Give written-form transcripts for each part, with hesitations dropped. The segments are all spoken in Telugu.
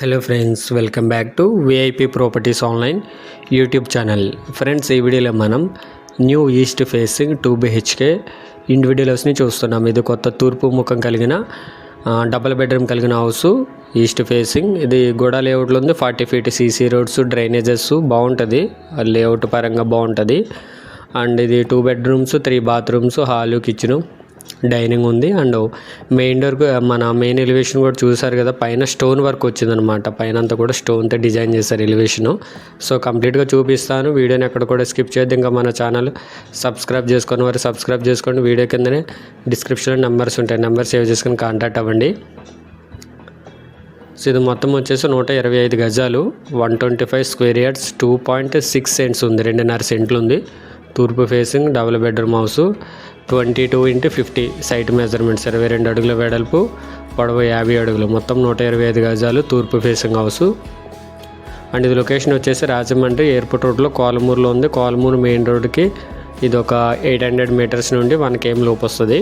Hello friends, welcome back to VIP properties online YouTube channel. Friends, ఈ వీడియోలో మనం న్యూ ఈస్ట్ ఫేసింగ్ 2 BHK ఇండివిడ్యువల్స్ని చూస్తున్నాం. ఇది కొత్త తూర్పు ముఖం కలిగిన డబుల్ బెడ్రూమ్ కలిగిన హౌస్. ఈస్ట్ ఫేసింగ్ ఇది గోడ లేఅవుట్లో ఉంది. 40 feet సీసీ రోడ్స్, డ్రైనేజెస్ బాగుంటుంది. లేఅవుట్ పరంగా బాగుంటుంది. అండ్ ఇది 2 bedrooms 3 bathrooms, hall, kitchen, dining ఉంది. అండ్ మెయిన్ డోర్కు మన మెయిన్ ఎలివేషన్ కూడా చూసారు కదా, పైన స్టోన్ వర్క్ వచ్చిందనమాట. పైన అంతా కూడా స్టోన్తో డిజైన్ చేశారు ఎలివేషను. సో కంప్లీట్గా చూపిస్తాను. వీడియోని ఎక్కడ కూడా స్కిప్ చేయొద్దు. ఇంకా మన ఛానల్ సబ్స్క్రైబ్ చేసుకుని వారు సబ్స్క్రైబ్ చేసుకోండి. వీడియో కిందనే డిస్క్రిప్షన్లో నెంబర్స్ ఉంటాయి. నెంబర్ సేవ్ చేసుకుని కాంటాక్ట్ అవ్వండి. సో ఇది మొత్తం వచ్చేసి 125 గజాలు, 125 square yards, 2.6 cents ఉంది. 2.5 సెంట్లు ఉంది. తూర్పు facing double bedroom house. 22 x 50 site measurements, 22 అడుగుల వెడల్పు, పొడవు 50 అడుగులు, మొత్తం 125 గజాలు, తూర్పు ఫేసింగ్ హౌస్. అండ్ ఇది లొకేషన్ వచ్చేసి రాజమండ్రి ఎయిర్పోర్ట్ రోడ్లో కోలమూరులో ఉంది. కోలమూరు మెయిన్ రోడ్కి ఇది ఒక 800 meters నుండి 1 km లోపు వస్తుంది.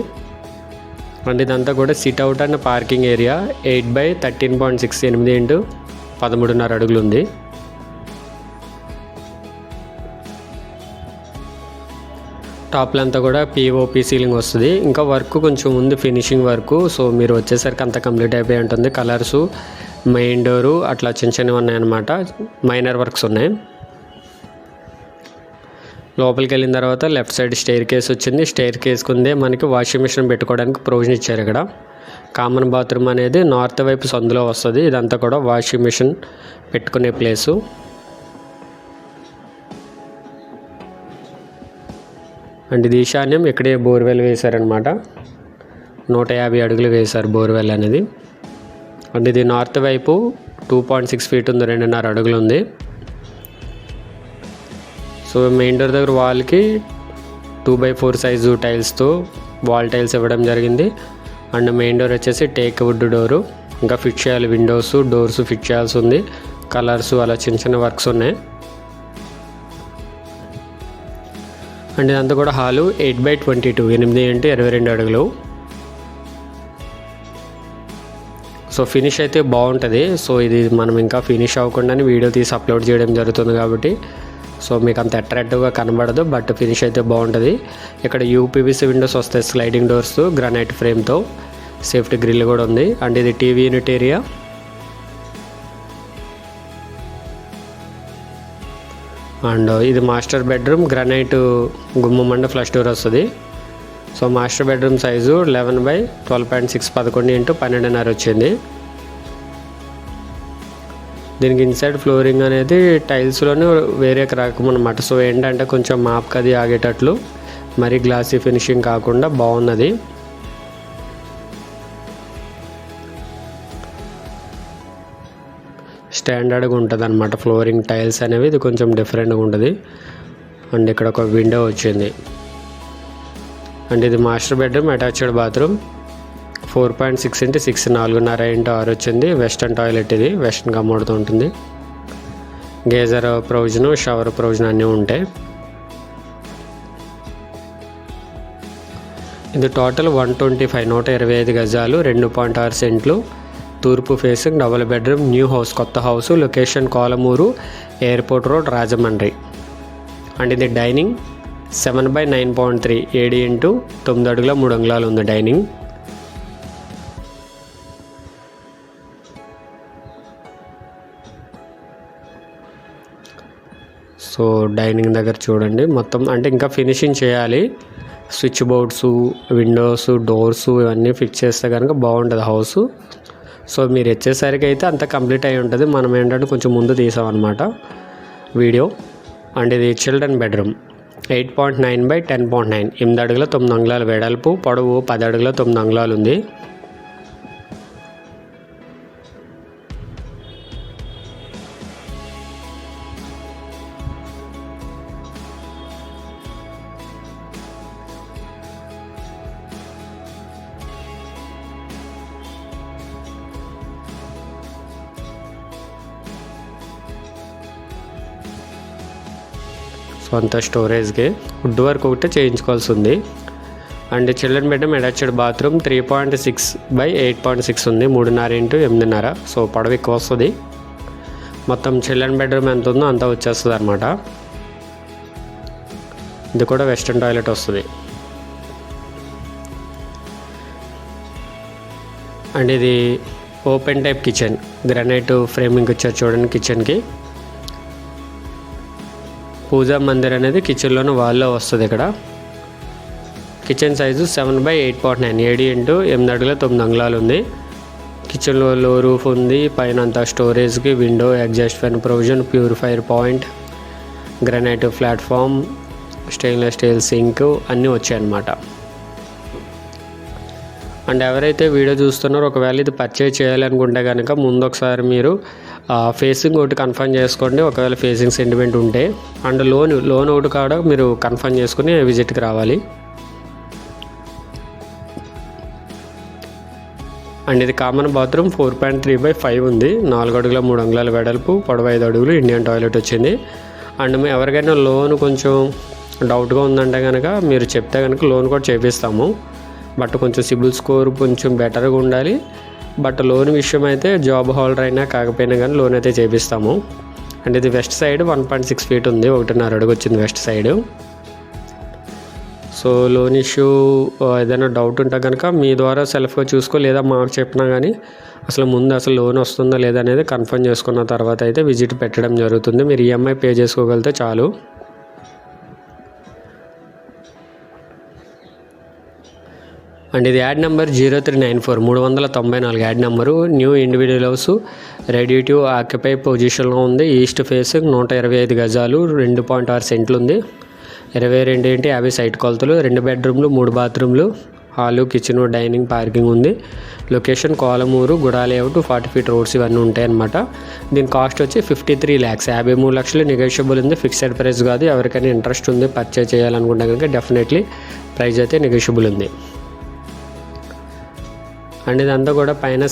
అండ్ ఇదంతా కూడా SIT out and parking area. 8/13.6, 8 x 13.5 అడుగులు ఉంది. టాప్లో అంతా కూడా పిఓపి సీలింగ్ వస్తుంది. ఇంకా వర్క్ కొంచెం ఉంది, ఫినిషింగ్ వర్క్. సో మీరు వచ్చేసరికి అంతా కంప్లీట్ అయిపోయి ఉంటుంది. కలర్సు, మెయిన్ డోరు అట్లా చిన్న చిన్నవి ఉన్నాయన్నమాట. మైనర్ వర్క్స్ ఉన్నాయి. లోపలికి వెళ్ళిన తర్వాత లెఫ్ట్ సైడ్ స్టెయిర్ కేస్ వచ్చింది. స్టెయిర్ కేస్కి ఉందే మనకి వాషింగ్ మిషన్ పెట్టుకోవడానికి ప్రొవిజన్ ఇచ్చారు. ఇక్కడ కామన్ బాత్రూమ్ అనేది నార్త్ వైపు సందులో వస్తుంది. ఇదంతా కూడా వాషింగ్ మిషన్ పెట్టుకునే ప్లేసు. అండ్ ఇది ఈశాన్యం, ఇక్కడే బోర్వెల్ వేశారనమాట. 150 అడుగులు వేశారు బోర్వెల్ అనేది. అండ్ ఇది నార్త్ వైపు 2.6 feet ఉంది, 2.5 అడుగులు ఉంది. సో మెయిన్ డోర్ దగ్గర వాల్కి 2x4 సైజు టైల్స్తో వాల్ టైల్స్ ఇవ్వడం జరిగింది. అండ్ మెయిన్ డోర్ వచ్చేసి టేక్ వుడ్ డోరు. ఇంకా ఫిట్ చేయాలి, విండోస్, డోర్స్ ఫిట్ చేయాల్సి ఉంది. కలర్స్ అలా చిన్న చిన్న వర్క్స్ ఉన్నాయి. అండ్ ఇదంతా కూడా హాలు. 8/22, 8 x 22 అడుగులు. సో ఫినిష్ అయితే బాగుంటుంది. సో ఇది మనం ఇంకా ఫినిష్ అవ్వకుండానే వీడియో తీసి అప్లోడ్ చేయడం జరుగుతుంది కాబట్టి సో మీకు అంత అట్రాక్టివ్గా కనబడదు, బట్ ఫినిష్ అయితే బాగుంటుంది. ఇక్కడ యూపీవీసీ విండోస్ వస్తాయి, స్లైడింగ్ డోర్స్, గ్రానైట్ ఫ్రేమ్తో, సేఫ్టీ గ్రిల్ కూడా ఉంది. అండ్ ఇది టీవీ యూనిట్ ఏరియా. అండ్ ఇది మాస్టర్ బెడ్రూమ్. గ్రానైట్ గుమ్మం అండ్ ఫ్లష్ డోర్ వస్తుంది. So master bedroom size 11/12.6, 11 x 12.5 వచ్చింది. దీనికి ఇన్సైడ్ ఫ్లోరింగ్ అనేది టైల్స్లోనే వేరే రకం అనమాట. సో ఏంటంటే కొంచెం మాప్కి అది ఆగేటట్లు, మరీ గ్లాసీ ఫినిషింగ్ కాకుండా బాగున్నది. స్టాండర్డ్గా ఉంటుంది అనమాట ఫ్లోరింగ్, టైల్స్ అనేవి. ఇది కొంచెం డిఫరెంట్గా ఉంటుంది. అండ్ ఇక్కడ ఒక విండో వచ్చింది. అండ్ ఇది master bedroom, attached bathroom. 4.6 x 6, 4.5 x 6 వచ్చింది. వెస్టర్న్ టాయిలెట్, ఇది వెస్టర్న్ కమోడ్తో ఉంటుంది. గేజర్ ప్రొవిజన్, షవర్ ప్రొవిజన్ అన్నీ ఉంటాయి. ఇది టోటల్ 125 గజాలు, 2.6 సెంట్లు, తూర్పు facing double bedroom new house, కొత్త house. Location Kolamuru airport road, Rajahmundry. And ఇది డైనింగ్. 7/9.3, 7 x 9 అడుగుల 3 అంగుళాలు ఉంది డైనింగ్. సో డైనింగ్ దగ్గర చూడండి, మొత్తం అంటే ఇంకా ఫినిషింగ్ చేయాలి. స్విచ్ బోర్డ్స్, విండోస్, డోర్స్ ఇవన్నీ ఫిక్స్ చేస్తే కనుక బాగుంటుంది హౌస్. సో మీరు వచ్చేసరికి అయితే అంత కంప్లీట్ అయి ఉంటుంది. మనం ఏంటంటే కొంచెం ముందు తీసామన్నమాట వీడియో. అండ్ ఇది చిల్డ్రన్ బెడ్రూమ్. 8.9/10.9, 8 అడుగుల 9 అంగుళాలు వెడల్పు, పొడవు 10 అడుగుల 9 అంగుళాలు ఉంది. అంత స్టోరేజ్కి వుడ్ వర్క్ ఒకటే చేయించుకోవాల్సి ఉంది. And children bedroom, attached bathroom. 3.6/8.6 ఉంది, 3.5 x 8.5. సో పొడవు ఎక్కువ వస్తుంది. మొత్తం చిల్డ్రన్ బెడ్రూమ్ ఎంత ఉందో అంతా వచ్చేస్తుంది అనమాట. ఇది కూడా వెస్ట్రన్ టాయిలెట్ వస్తుంది. అండ్ ఇది open type kitchen, granite framing ఇచ్చారు చూడండి. కిచెన్కి పూజా మందిర్ అనేది కిచెన్లోని వాల్లో వస్తుంది. ఇక్కడ కిచెన్ సైజు 7/8.9, 7x8 అడుగుల 9 అంగుళాలు ఉంది. కిచెన్లో లో రూఫ్ ఉంది. పైన అంతా స్టోరేజ్కి window, exhaust fan provision, purifier point, granite platform, stainless steel sink అన్నీ వచ్చాయన్నమాట. అండ్ ఎవరైతే వీడియో చూస్తున్నారో ఒకవేళ ఇది పర్చేజ్ చేయాలనుకుంటే కనుక ముందు ఒకసారి మీరు ఫేసింగ్ ఒకటి కన్ఫర్మ్ చేసుకోండి, ఒకవేళ ఫేసింగ్ సెంటిమెంట్ ఉంటే. అండ్ లోన్ ఒకటి కాడ మీరు కన్ఫర్మ్ చేసుకుని విజిట్కి రావాలి. అండ్ ఇది కామన్ బాత్రూమ్ 4.3/5 ఉంది. 4 అడుగుల 3 అంగుళాల వెడల్పు, పొడవు 5 అడుగులు, ఇండియన్ టాయిలెట్ వచ్చింది. అండ్ ఎవరికైనా లోన్ కొంచెం డౌట్గా ఉందంటే కనుక మీరు చెప్తే కనుక లోన్ కూడా చేపిస్తాము. బట్ కొంచెం సిబిల్ స్కోర్ కొంచెం బెటర్గా ఉండాలి. బట్ లోన్ విషయం అయితే జాబ్ హోల్డర్ అయినా కాకపోయినా కానీ లోన్ అయితే చేపిస్తాము. అండ్ ఇది వెస్ట్ సైడ్ 1.6 feet ఉంది, 1.5 అడుగు వచ్చింది west side. So loan issue ఏదైనా డౌట్ ఉంటే కనుక మీ ద్వారా సెల్ఫ్గా చూసుకో, లేదా మాకు చెప్పినా కానీ అసలు ముందు అసలు లోన్ వస్తుందా లేదా అనేది కన్ఫర్మ్ చేసుకున్న తర్వాత అయితే విజిట్ పెట్టడం జరుగుతుంది. మీరు ఈఎంఐ పే చేసుకోగలిగితే చాలు. అండ్ ఇది add number 0394, 394 add number. New individual house, ready to occupy పొజిషన్లో ఉంది. ఈస్ట్ ఫేసింగ్, 125 గజాలు, 2.6 సెంట్లు ఉంది. 22:50 సైట్ కొలతలు, 2 బెడ్రూమ్లు, 3 బాత్రూమ్లు, హాలు, కిచెన్, డైనింగ్, పార్కింగ్ ఉంది. లొకేషన్ కోలమూరు, గుడా లేఅవుట్, 40 feet రోడ్స్ ఇవన్నీ ఉంటాయన్నమాట. దీని కాస్ట్ వచ్చి 53 lakhs, 53 లక్షలు. నెగోషియబుల్ ఉంది, ఫిక్స్డ్ ప్రైస్ కాదు. ఎవరికైనా ఇంట్రెస్ట్ ఉంది పర్చేజ్ చేయాలనుకుంటే కనుక డెఫినెట్లీ ప్రైస్ అయితే నెగోషియబుల్ ఉంది. అండ్ ఇదంతా కూడా పైన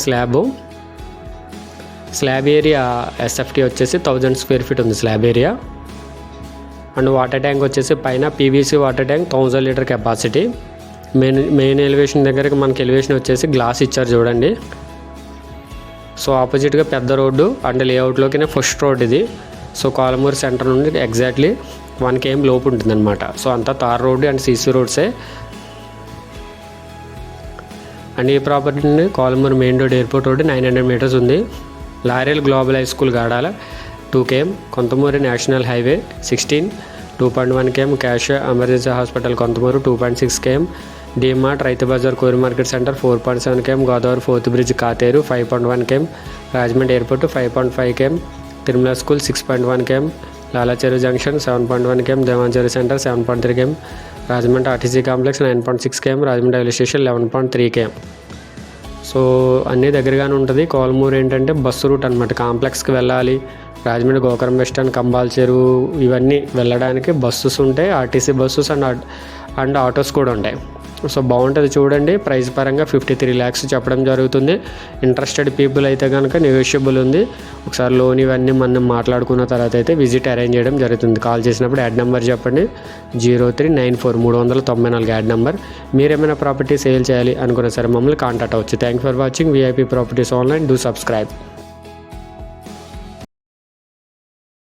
స్లాబ్ ఏరియా ఎస్ఎఫ్టీ వచ్చేసి 1000 square feet ఉంది slab area. And water tank వచ్చేసి పైన PVC water tank, 1000 litre capacity. Main elevation దగ్గరికి మనకి ఎలివేషన్ వచ్చేసి గ్లాస్ ఇచ్చారు చూడండి. సో ఆపోజిట్గా పెద్ద రోడ్డు అండ్ లేఅవుట్లోకి ఫస్ట్ రోడ్ ఇది. సో కోలమూరు సెంటర్ నుండి ఎగ్జాక్ట్లీ 1 km లోపు ఉంటుంది అనమాట. సో అంతా తార్ రోడ్డు అండ్ సీసీ రోడ్సే. అండ్ ఈ ప్రాపర్టీ నుండి Kolamuru main road, airport road 900 meters ఉంది. లారియల్ global high school Gadala 2 km, కొంతమూరి national highway 16, 2.1 km, cash emergency hospital Konthamuru 2.6 km, DMart, Rythu Bazar, Kori market center 4.7 km, Godavari 4th bridge Katheru 5.1 km, Rajahmundry airport 5.5 km, Tirumala school 6.1 km, Lalacheruvu junction 7.1 km, Devancheru center 7.3 km, Rajahmundry RTC complex 9.6 km, Rajahmundry railway station 11.3 km. So అన్నీ దగ్గరగానే ఉంటుంది. కోలమూరు ఏంటంటే బస్సు రూట్ అనమాట. కాంప్లెక్స్కి వెళ్ళాలి, రాజమండ్రి గోకరం బస్ స్టాండ్, కంబాల్ చెరువు ఇవన్నీ వెళ్ళడానికి బస్సెస్ ఉంటాయి. ఆర్టీసీ బస్సెస్ అండ్ ఆటోస్ కూడా ఉంటాయి. సో బాగుంటుంది చూడండి. ప్రైస్ పరంగా 53 lakhs చెప్పడం జరుగుతుంది. ఇంట్రెస్టెడ్ పీపుల్ అయితే కనుక నెగోషియబుల్ ఉంది. ఒకసారి లోన్ ఇవన్నీ మనం మాట్లాడుకున్న తర్వాత అయితే విజిట్ అరేంజ్ చేయడం జరుగుతుంది. కాల్ చేసినప్పుడు యాడ్ నెంబర్ చెప్పండి, 0394, 394 యాడ్ నెంబర్. మీరేమైనా ప్రాపర్టీ సేల్ చేయాలి అనుకున్నా సరే మమ్మల్ని కాంటాక్ట్ అవ్వచ్చు. Thank for watching VIP properties online. Do subscribe.